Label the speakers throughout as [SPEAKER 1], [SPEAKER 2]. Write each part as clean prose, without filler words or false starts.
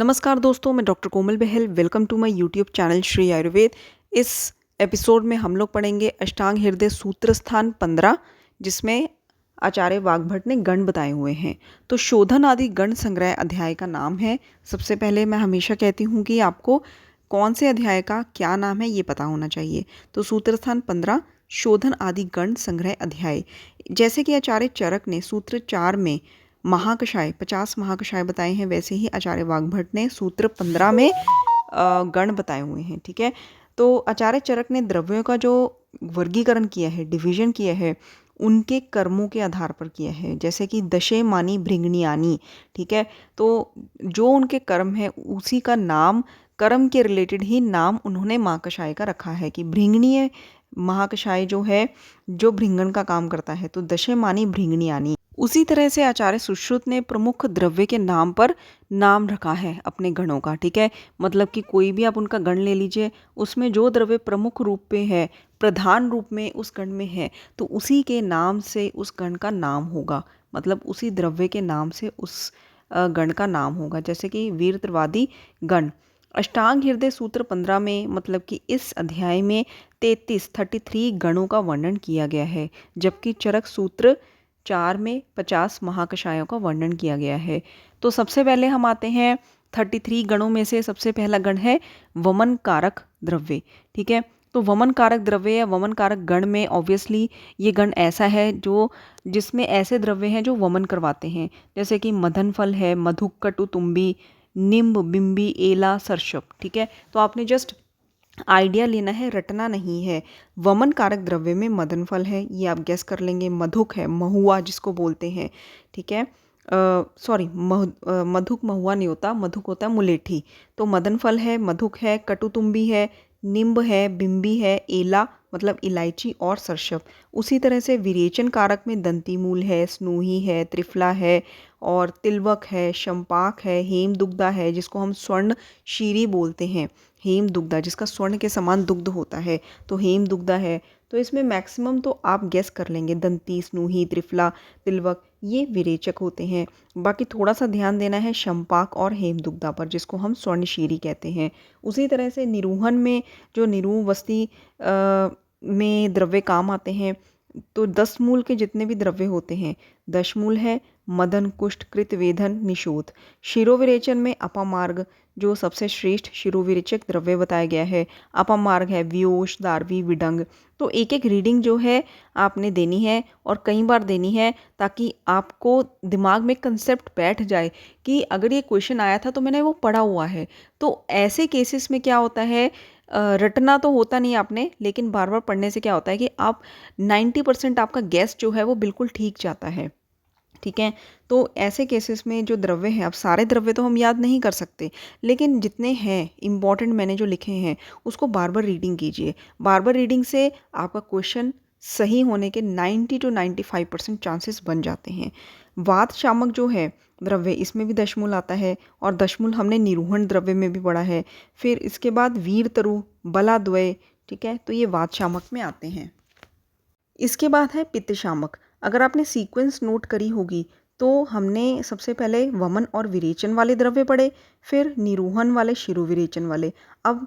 [SPEAKER 1] नमस्कार दोस्तों, मैं doctor Komal Bahl. Welcome to my YouTube channel Shri Ayurveda. इस एपिसोड में हम लोग पढ़ेंगे अष्टांग हृदय सूत्र स्थान 15, जिसमें आचार्य वाग्भट ने गण बताए हुए हैं। तो शोधन आदि गण संग्रह अध्याय का नाम है। सबसे पहले मैं हमेशा कहती हूँ कि आपको कौन से अध्याय का क्या नाम है ये पता होना चाहिए। तो सूत्र स्थान 15 शोधन आदि गण संग्रह अध्याय। जैसे कि आचार्य चरक ने सूत्र 4 में महाकषाय 50 महाकषाय बताए हैं, वैसे ही आचार्य वाग्भट ने सूत्र 15 में गण बताए हुए हैं। ठीक है, तो आचार्य चरक ने द्रव्यों का जो वर्गीकरण किया है, डिवीजन किया है, उनके कर्मों के आधार पर किया है। जैसे कि दशे मानी भृंगनियानी। ठीक है, तो जो उनके कर्म है उसी का नाम, कर्म के रिलेटेड ही नाम उन्होंने महाकषाय का रखा है कि भृंगनीय महाकषाय जो है, जो भृंगन का काम करता है, तो दशे मानी भृंगनियानी। उसी तरह से आचार्य सुश्रुत ने प्रमुख द्रव्य के नाम पर नाम रखा है अपने गणों का। ठीक है, मतलब कि कोई भी आप उनका गण ले लीजिए, उसमें जो द्रव्य प्रमुख रूप पे है, प्रधान रूप में उस गण में है, तो उसी के नाम से उस गण का नाम होगा। मतलब उसी द्रव्य के नाम से उस गण का नाम होगा। जैसे कि वीरत्रवादी गण। अष्टांग हृदय सूत्र 15 में, मतलब कि इस अध्याय में 33 गणों का वर्णन किया गया है, जबकि चरक सूत्र 4 में 50 महाकषायों का वर्णन किया गया है। तो सबसे पहले हम आते हैं 33 गणों में से सबसे पहला गण है वमन कारक द्रव्य। ठीक है, तो वमन कारक द्रव्य या वमन कारक गण में ऑब्वियसली ये गण ऐसा है जो जिसमें ऐसे द्रव्य हैं जो वमन करवाते हैं। जैसे कि मदन फल है, मधुक, कटुतुम्बी, निम्ब, बिंबी, एला, सरसप। ठीक है, तो आपने जस्ट आइडिया लेना है, रटना नहीं है। वमन कारक द्रव्य में मदन फल है, ये आप गैस कर लेंगे। मधुक है, महुआ जिसको बोलते हैं। ठीक है, सॉरी, मधुक महुआ नहीं होता, मधुक होता है मुलेठी। तो मदन फल है, मधुक है, कटुतुम्बी है, निम्ब है, बिंबी है, एला मतलब इलायची और सरसप। उसी तरह से विरेचन कारक में दंती मूल है, स्नूही है, त्रिफला है और तिलवक है, शंपाक है, हेमदुग्धा है जिसको हम स्वर्ण शीरी बोलते हैं। हेमदुग्धा जिसका स्वर्ण के समान दुग्ध होता है, तो हेमदुग्धा है। तो इसमें मैक्सिमम तो आप गेस कर लेंगे, दंती, स्नूही, त्रिफला, तिलवक, ये विरेचक होते हैं। बाकी थोड़ा सा ध्यान देना है शंपाक और हेमदुग्धा पर, जिसको हम स्वर्णशीरी कहते हैं। उसी तरह से निरूहन में जो निरूवस्ती में द्रव्य काम आते हैं, तो 10 मूल के जितने भी द्रव्य होते हैं, 10 मूल है मदन, कुष्ठ, कृत, वेधन, निशोथ। शिरोविरेचन में अपामार्ग जो सबसे श्रेष्ठ शिरोविरेचक द्रव्य बताया गया है। अपामार्ग है व्योश, दारवी, विडंग। तो एक एक रीडिंग जो है आपने देनी है और कई बार देनी है, ताकि आपको दिमाग में कंसेप्ट बैठ जाए कि अगर ये क्वेश्चन आया था तो मैंने वो पढ़ा हुआ है। तो ऐसे केसेस में क्या होता है, रटना तो होता नहीं आपने, लेकिन बार बार पढ़ने से क्या होता है कि आप 90% आपका गैस जो है वो बिल्कुल ठीक जाता है। ठीक है, तो ऐसे केसेस में जो द्रव्य हैं, अब सारे द्रव्य तो हम याद नहीं कर सकते, लेकिन जितने हैं इम्पॉर्टेंट मैंने जो लिखे हैं उसको बार बार रीडिंग कीजिए। बार बार रीडिंग से आपका क्वेश्चन सही होने के 90 to 95% चांसेस बन जाते हैं। वात शामक जो है द्रव्य, इसमें भी दशमूल आता है, और दशमूल हमने निरूहण द्रव्य में भी पढ़ा है। फिर इसके बाद वीर तरु, बलाद्वय। ठीक है, तो ये वात शामक में आते हैं। इसके बाद है पित्त शामक। अगर आपने सीक्वेंस नोट करी होगी तो हमने सबसे पहले वमन और विरेचन वाले द्रव्य पढ़े, फिर निरूहन वाले, शिरोविरेचन वाले। अब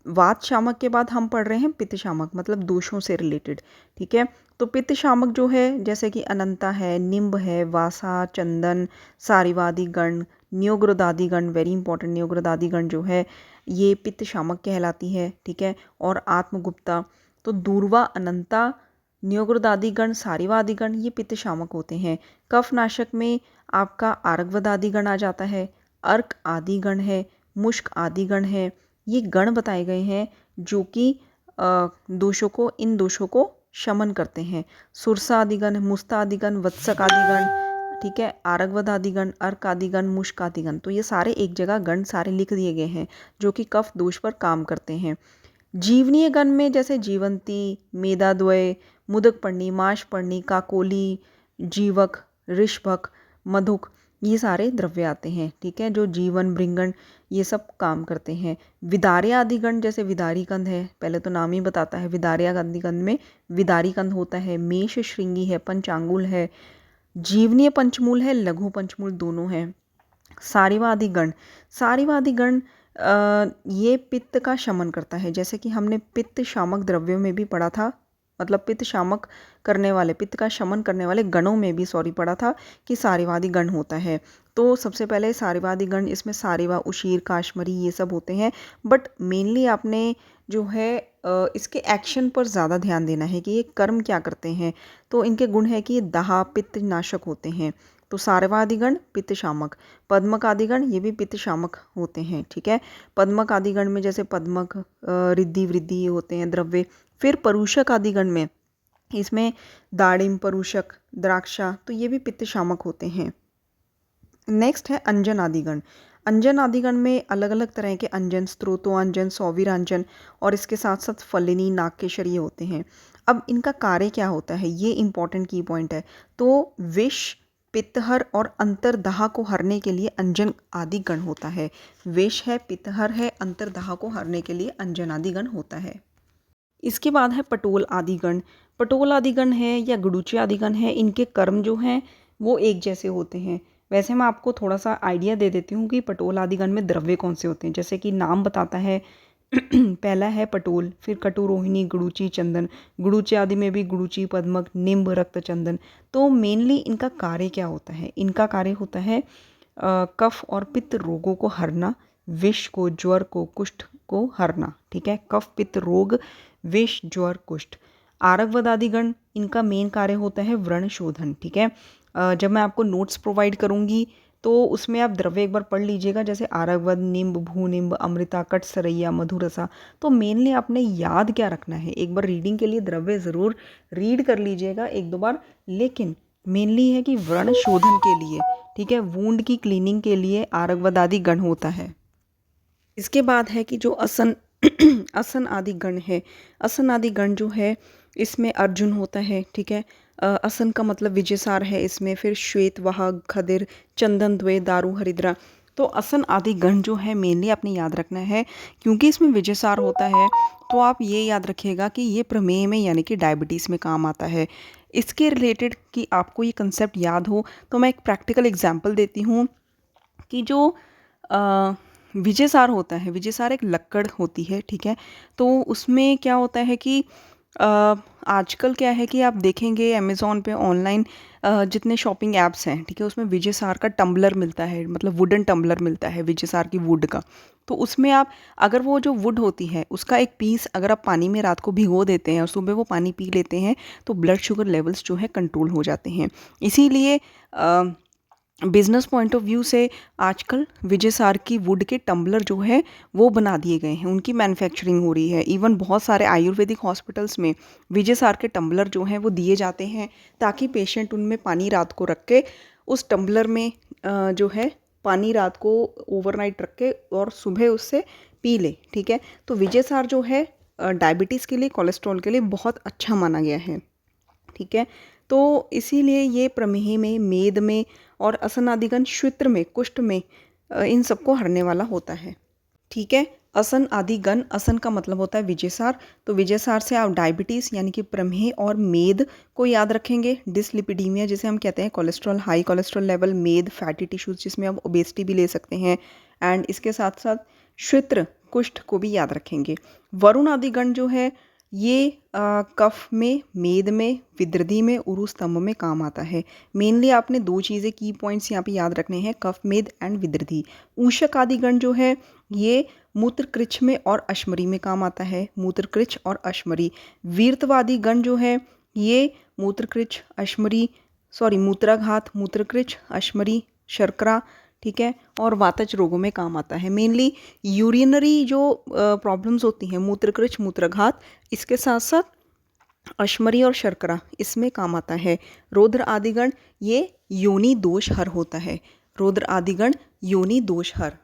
[SPEAKER 1] वात शामक के बाद हम पढ़ रहे हैं पित्त शामक, मतलब दोषों से रिलेटेड। ठीक है, तो पित्त शामक जो है जैसे कि अनंता है, निम्ब है, वासा, चंदन, सारिवादी गण, न्योग्रोदादी गण, वेरी इंपॉर्टेंट, न्योग्रोदादी गण जो है ये पित्त शामक कहलाती है। ठीक है, और आत्मगुप्ता। तो दूर्वा, अनंता, न्योग्रोदादिगण, सारिवादिगण ये पित्त शामक होते हैं। कफनाशक में आपका आर्गवदादिगण आ जाता है, अर्क आदिगण है, मुश्क आदिगण है। ये गण बताए गए हैं जो कि दोषों को, इन दोषों को शमन करते हैं। सुरसा आदिगण, मुस्ता आदिगण, वत्सक आदिगण। ठीक है, आरगवद आदिगण, अर्क आदिगण, मुश्क आदिगण। तो ये सारे एक जगह गण सारे लिख दिए गए हैं जो कि कफ दोष पर काम करते हैं। जीवनीय गण में जैसे जीवंती, मेदाद्वय, मुदकपर्णी, माशपर्णी, काकोली, जीवक, ऋषभक, मधुक, ये सारे द्रव्य आते हैं। ठीक है, जो जीवन, भृंगण ये सब काम करते हैं। विदार्य आदि गण जैसे विदारी कंद है, पहले तो नाम ही बताता है, विदार्य आदि गण में विदारी कंद होता है, मेष श्रृंगी है, पंचांगुल है, जीवनीय पंचमूल है, लघु पंचमूल दोनों हैं। सारीवादी गण, सारीवादी गण ये पित्त का शमन करता है। जैसे कि हमने पित्त शामक द्रव्यों में भी पढ़ा था, मतलब पित्त शामक करने वाले, पित्त का शमन करने वाले गणों में भी पढ़ा था कि सारीवादी गण होता है। तो सबसे पहले सारीवादी गण, इसमें सारीवा, उशीर, काश्मरी ये सब होते हैं। बट मेनली आपने जो है इसके एक्शन पर ज़्यादा ध्यान देना है कि ये कर्म क्या करते हैं। तो इनके गुण है कि दाह पित्त नाशक होते हैं। तो सारवादिगण पित्त शामक, पद्मक आदिगण ये भी पित्त शामक होते हैं। ठीक है, पद्मक आदिगण में जैसे पद्मक, रिद्धि, वृद्धि ये होते हैं द्रव्य। फिर परूषक आदिगण में इसमें दाड़िम, परूषक, द्राक्षा, तो ये भी पित्त शामक होते हैं। नेक्स्ट है अंजन आदिगण। अंजन आदिगण में अलग अलग तरह के अंजन, स्त्रोतोअंजन, सौवीरांजन और इसके साथ साथ फलिनी, नागकेशर ये होते हैं। अब इनका कार्य क्या होता है, ये इंपॉर्टेंट की पॉइंट है। तो विष, पित्तहर और अंतरदाह को हरने के लिए अंजन आदि गण होता है। विष है, पित्तहर है, अंतरदाह को हरने के लिए अंजन आदि गण होता है। इसके बाद है पटोल आदिगण। पटोल आदिगण है या गुडुची आदिगण है, इनके कर्म जो हैं वो एक जैसे होते हैं। वैसे मैं आपको थोड़ा सा आइडिया दे देती हूँ कि पटोल आदिगण में द्रव्य कौन से होते हैं। जैसे कि नाम बताता है पहला है पटोल, फिर कटु, रोहिणी, गुडुची, चंदन। गुडुची आदि में भी गुडुची, पद्मक, निम्ब, रक्त, चंदन। तो मेनली इनका कार्य क्या होता है, इनका कार्य होता है कफ और पित्त रोगों को हरना, विष को, ज्वर को, कुष्ठ को हरना। ठीक है, कफ, पित्त रोग, विष, ज्वर, कुष्ठ। आरगवद आदिगण, इनका मेन कार्य होता है व्रण शोधन। ठीक है, जब मैं आपको नोट्स प्रोवाइड करूंगी तो उसमें आप द्रव्य एक बार पढ़ लीजिएगा, जैसे आरगवद, निम्ब, भूनिम्ब, अमृता, कट, सरैया, मधुरसा। तो मेनली आपने याद क्या रखना है, एक बार रीडिंग के लिए द्रव्य ज़रूर रीड कर लीजिएगा एक दो बार, लेकिन मेनली है कि व्रण शोधन के लिए, ठीक है, वूंड की क्लीनिंग के लिए आरगवद आदि गण होता है। इसके बाद है कि जो असन असन आदि गण है, असन आदि गण जो है इसमें अर्जुन होता है। ठीक है, असन का मतलब विजयसार है इसमें। फिर श्वेत, वाहक, खदिर, चंदन, द्वे, दारू, हरिद्रा। तो असन आदि गण जो है मेनली आपने याद रखना है, क्योंकि इसमें विजयसार होता है। तो आप ये याद रखिएगा कि ये प्रमेह में यानी कि डायबिटीज़ में काम आता है। इसके रिलेटेड कि आपको ये कंसेप्ट याद हो तो मैं एक प्रैक्टिकल एग्जाम्पल देती हूँ कि जो विजयसार होता है, विजयसार एक लक्कड़ होती है। ठीक है, तो उसमें क्या होता है कि आजकल क्या है कि आप देखेंगे अमेज़ॉन पे ऑनलाइन जितने शॉपिंग ऐप्स हैं, ठीक है, उसमें विजयसार का टम्बलर मिलता है, मतलब वुडन टम्बलर मिलता है विजयसार की वुड का। तो उसमें आप अगर वो जो वुड होती है उसका एक पीस अगर आप पानी में रात को भिगो देते हैं और सुबह वो पानी पी लेते हैं तो ब्लड शुगर लेवल्स जो है कंट्रोल हो जाते हैं। इसीलिए बिजनेस पॉइंट ऑफ व्यू से आजकल विजयसार की वुड के टम्बलर जो है वो बना दिए गए हैं, उनकी मैन्युफैक्चरिंग हो रही है। इवन बहुत सारे आयुर्वेदिक हॉस्पिटल्स में विजयसार के टम्बलर जो हैं वो दिए जाते हैं, ताकि पेशेंट उनमें पानी रात को रख के उस टम्बलर में जो है पानी रात को ओवरनाइट रख के और सुबह उससे पी ले। ठीक है, तो विजयसार जो है डायबिटीज़ के लिए, कोलेस्ट्रॉल के लिए बहुत अच्छा माना गया है। ठीक है, तो इसीलिए ये प्रमेह में, मेद में और असनादिगण श्वित्र में, कुष्ठ में, इन सबको हरने वाला होता है। ठीक है, असन आदिगण, असन का मतलब होता है विजयसार। तो विजयसार से आप डायबिटीज़ यानी कि प्रमेह और मेद को याद रखेंगे। डिसलिपिडीमिया जिसे हम कहते हैं, कोलेस्ट्रॉल, हाई कोलेस्ट्रॉल लेवल, मेद, फैटी टिश्यूज़ जिसमें आप ओबेसिटी भी ले सकते हैं, एंड इसके साथ साथ श्वित्र, कुष्ठ को भी याद रखेंगे। वरुण आदिगण जो है ये कफ में, मेद में, विदृधि में, उरु स्तंभ में काम आता है। मेनली आपने दो चीज़ें की पॉइंट्स यहाँ पे याद रखने हैं, कफ, मेद एंड विदृधि। ऊषक आदिगण जो है ये मूत्रकृच्छ में और अश्मरी में काम आता है, मूत्रकृच्छ और अश्मरी। वीर्तवादी गण जो है ये मूत्रकृच्छ, अश्मरी, मूत्राघात, मूत्रकृच्छ, अश्मरी, शर्करा, ठीक है, और वातज रोगों में काम आता है। मेनली यूरिनरी जो प्रॉब्लम्स होती हैं, मूत्रकृच्छ, मूत्राघात, इसके साथ साथ अश्मरी और शर्करा इसमें काम आता है। रौद्र आदिगण ये योनि दोष हर होता है, रौद्र आदिगण योनि दोष हर।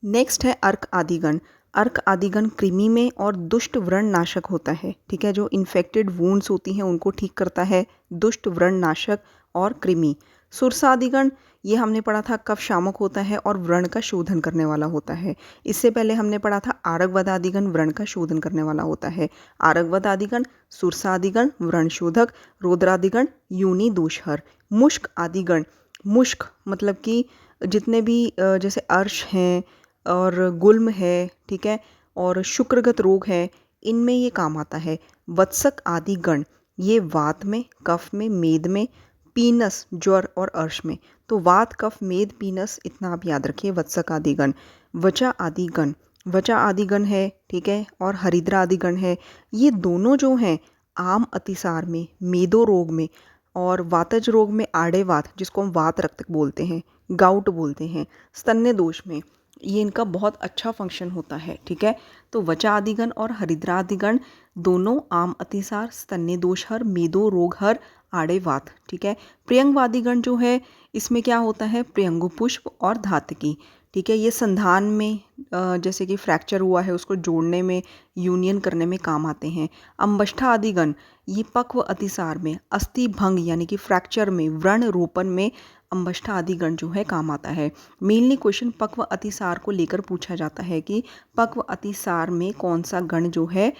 [SPEAKER 1] नेक्स्ट है अर्क आदिगण। अर्क आदिगण कृमि में और दुष्ट व्रण नाशक होता है। ठीक है, जो इन्फेक्टेड वुंड्स होती हैं उनको ठीक करता है, दुष्ट व्रण नाशक और कृमि। सुरसा आदिगण ये हमने पढ़ा था कफ शामक होता है और व्रण का शोधन करने वाला होता है। इससे पहले हमने पढ़ा था आरगवद आदिगण व्रण का शोधन करने वाला होता है। आरगवद आदिगण, सुरसा आदिगण व्रण शोधक, रौद्रादिगण योनि दोषहर। मुष्क आदिगण, मुष्क मतलब कि जितने भी जैसे अर्श हैं और गुल्म है, ठीक है, और शुक्रगत रोग है, इनमें ये काम आता है। वत्सक आदि गण ये वात में, कफ में, मेद में, पीनस ज्वर और अर्श में। तो वात, कफ, मेद, पीनस इतना आप याद रखिए, वत्सक आदि गण। वचा आदि गण, वचा आदि गण है, ठीक है, और हरिद्रा आदि गण है। ये दोनों जो हैं आम अतिसार में, मेदो रोग में और वातज रोग में, आड़े वात जिसको हम वात रक्त बोलते हैं, गाउट बोलते हैं, स्तन्य दोष में, ये इनका बहुत अच्छा फंक्शन होता है, ठीक है। तो वचा आदिगण और हरिद्रा आदिगण दोनों आम अतिसार, स्तन्य दोष हर, मेदो रोग हर, आड़े वात, ठीक है। प्रियंगवादिगण जो है इसमें क्या होता है, प्रियंगु पुष्प और धातकी, ठीक है। ये संधान में जैसे कि फ्रैक्चर हुआ है उसको जोड़ने में, यूनियन करने में काम आते हैं। अंबष्ठा आदिगण ये पक्व अतिसार में, अस्थि भंग यानी कि फ्रैक्चर में, व्रण रोपण में अंबष्ठा आदि गण जो है काम आता है। मेनली क्वेश्चन पक्व अतिसार को लेकर पूछा जाता है कि पक्व अतिसार में कौन सा गण जो है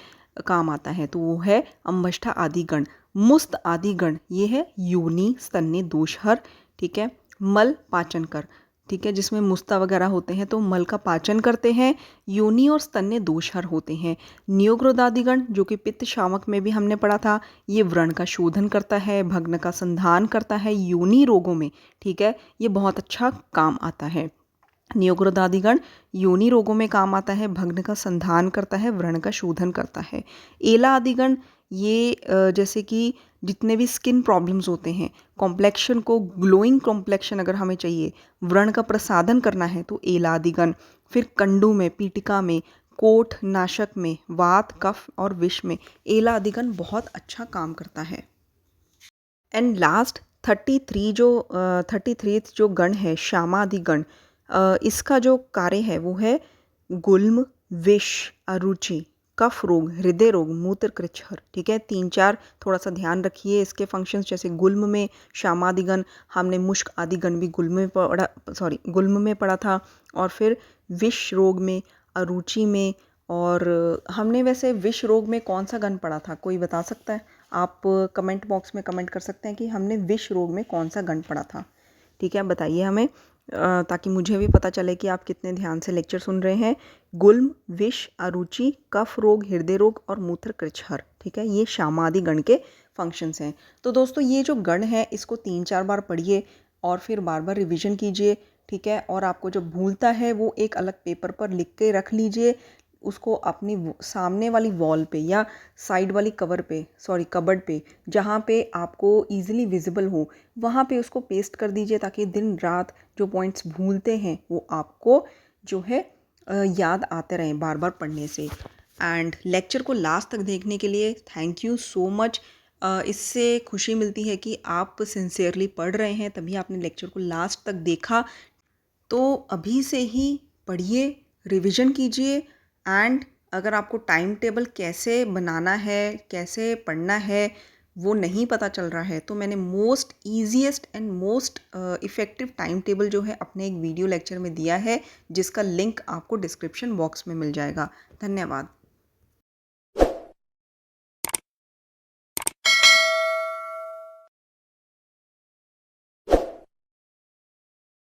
[SPEAKER 1] काम आता है, तो वो है अंबष्ठा आदि गण। मुस्त आदि गण ये है योनि, स्तन्य, दोषहर, ठीक है, मल पाचन कर, ठीक है, जिसमें मुस्ता वगैरह होते हैं तो मल का पाचन करते हैं। योनि और स्तन्य दोषहर होते हैं। नियोग्रोदादिगण जो कि पित्त शावक में भी हमने पढ़ा था, ये व्रण का शोधन करता है, भग्न का संधान करता है योनि रोगों में, ठीक है, ये बहुत अच्छा काम आता है। नियोग्रोदादिगण योनि रोगों में काम आता है, भग्न का संधान करता है, व्रण का शोधन करता है। एला आदिगण ये जैसे कि जितने भी स्किन प्रॉब्लम्स होते हैं, कॉम्प्लेक्शन को ग्लोइंग कॉम्प्लेक्शन अगर हमें चाहिए, व्रण का प्रसादन करना है तो एला आदिगण। फिर कंडू में, पीटिका में, कोठ नाशक में, वात, कफ और विष में एला आदिगण बहुत अच्छा काम करता है। एंड लास्ट 33 जो गण है श्यामादिगण, इसका जो कार्य है वो है गुल्म, विष, अरुचि, कफ रोग, हृदय रोग, मूत्र कृच्छर, ठीक है। 3-4 थोड़ा सा ध्यान रखिए इसके फंक्शंस। जैसे गुल्म में श्यामादिगण, हमने मुश्क आदिगण भी गुल्म में पढ़ा था। और फिर विष रोग में, अरुचि में, और हमने वैसे विष रोग में कौन सा गण पढ़ा था, कोई बता सकता है? आप कमेंट बॉक्स में कमेंट कर सकते हैं कि हमने विष रोग में कौन सा गण पढ़ा था, ठीक है, बताइए हमें, ताकि मुझे भी पता चले कि आप कितने ध्यान से लेक्चर सुन रहे हैं। गुल्म, विष, अरुचि, कफ रोग, हृदय रोग और मूत्र कृच्छर, ठीक है, ये श्यामादि गण के फंक्शंस हैं। तो दोस्तों ये जो गण है इसको 3-4 बार पढ़िए और फिर बार बार रिवीजन कीजिए, ठीक है। और आपको जब भूलता है वो एक अलग पेपर पर लिख के रख लीजिए, उसको अपनी सामने वाली वॉल पे या साइड वाली कबर्ड पे, जहाँ पे आपको इजीली विजिबल हो, वहाँ पे उसको पेस्ट कर दीजिए, ताकि दिन रात जो पॉइंट्स भूलते हैं वो आपको जो है याद आते रहें बार बार पढ़ने से। एंड लेक्चर को लास्ट तक देखने के लिए थैंक यू सो मच। इससे खुशी मिलती है कि आप सिंसियरली पढ़ रहे हैं, तभी आपने लेक्चर को लास्ट तक देखा। तो अभी से ही पढ़िए, रिवीजन कीजिए। एंड अगर आपको टाइम टेबल कैसे बनाना है, कैसे पढ़ना है, वो नहीं पता चल रहा है, तो मैंने most easiest and most effective time table जो है अपने एक वीडियो लेक्चर में दिया है, जिसका लिंक आपको डिस्क्रिप्शन बॉक्स में मिल जाएगा। धन्यवाद।